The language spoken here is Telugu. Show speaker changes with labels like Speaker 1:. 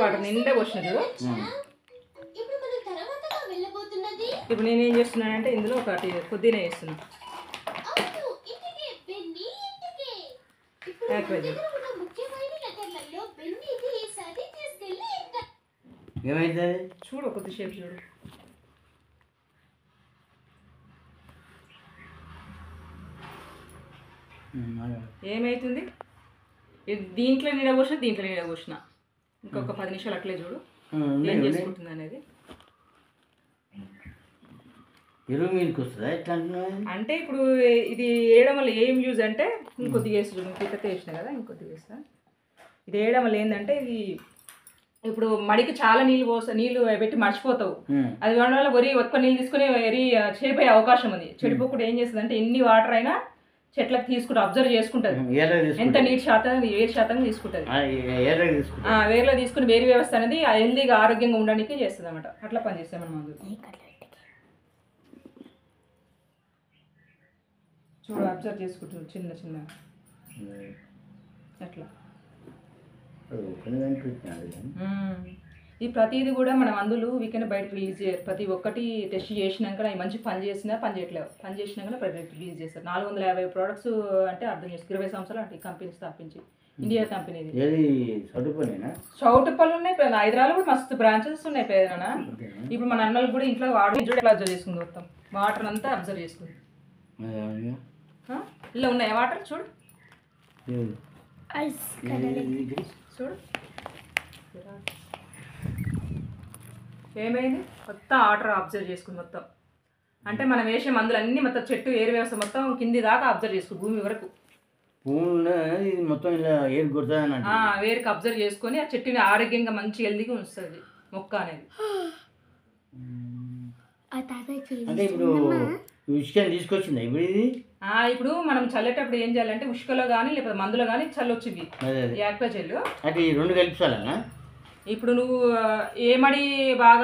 Speaker 1: వాటర్ నిండా పోసిన చూడు. ఇప్పుడు నేనేం చేస్తున్నానంటే ఇందులో ఒకటి పుదీనా వేస్తున్నా. చూడు కొద్దిసేపు చూడు. ఏమైతుంది దీంట్లో నీడ పోసిన దీంట్లో నీడ పోసిన ఇంకొక 10 నిమిషాలు అట్లే చూడు ఏం చేసుకుంటుంది అనేది.
Speaker 2: ఎరువు మీదకి వస్తుందా ఎట్లా
Speaker 1: అంటే ఇప్పుడు ఇది వేయడం వల్ల ఏం యూజ్ అంటే ఇంకొద్దిగా వేసి చూడు. ఇంకొక వేసిన కదా ఇంకొద్దిగా వేస్తా. ఇది వేయడం వల్ల ఏంటంటే ఇది ఇప్పుడు మడికి చాలా నీళ్ళు పెట్టి మర్చిపోతావు. అది వేయడం వల్ల వరి ఎక్కువ నీళ్ళు తీసుకుని వరి చెడిపోయే అవకాశం ఉంది. చెడిపోకుండా ఏం చేస్తుంది అంటే ఎన్ని వాటర్ అయినా చెట్లకు తీసుకుంటూ అబ్జర్వ్ చేసుకుంటుంది. ఎంత నీటి శాతం వేరు శాతం తీసుకుంటుంది. వేరులో తీసుకుని వేరు వ్యవస్థ అనేది హెల్దీగా ఆరోగ్యంగా ఉండడానికి చేస్తుంది అన్నమాట. అట్లా పనిచేస్తాం మనం. మందు చూడు అబ్జర్వ్ చేసుకుంటుంది చిన్న చిన్న అట్లా. ఈ ప్రతిదీ కూడా మన మందులు వీకెండ్ బయట రిలీజ్ చేయరు. ప్రతి ఒక్కటి టెస్ట్ చేసినాక మంచి పని చేసినా పని చేయట్లేదు. పని చేసినాక ప్రతి రిలీజ్ చేస్తారు. 450 ప్రోడక్ట్స్ అంటే అర్థం చేసుకో. 20 సంవత్సరాలు అంటే కంపెనీ స్థాపించి ఇండియా కంపెనీది. చౌటుపల్లి ఉన్నాయి. హైదరాబాద్ కూడా మస్తు బ్రాంచెస్ ఉన్నాయి పేదనా. ఇప్పుడు మన అన్నలకు కూడా ఇంట్లో వాటర్ అబ్జర్వ్ చేసుకుంది. మొత్తం వాటర్ అంతా అబ్జర్వ్ చేసుకుంది. ఇలా ఉన్నాయా వాటర్ చూడు చూడు ఏమైంది. మొత్తం వాటర్ అబ్జర్వ్ చేసుకుంది మొత్తం. అంటే మనం వేసే మందులు అన్నీ మొత్తం చెట్టు ఏరు వ్యవస్థ మొత్తం కింది దాకా అబ్జర్వ్ చేసుకుంది. భూమి వరకు
Speaker 2: మొత్తం
Speaker 1: వేరుకి అబ్జర్వ్ చేసుకొని ఆ చెట్టుని ఆరోగ్యంగా మంచి హెల్దీగా ఉంచుతుంది మొక్క అనేది.
Speaker 2: తీసుకొచ్చింది
Speaker 1: ఇప్పుడు మనం చల్లేటప్పుడు ఏం చేయాలంటే ఉష్కలో కానీ లేకపోతే మందులో కానీ చల్లొచ్చింది యాక్వా జెల్.
Speaker 2: అది 2 కలిపి.
Speaker 1: ఇప్పుడు నువ్వు ఏ మడి బాగా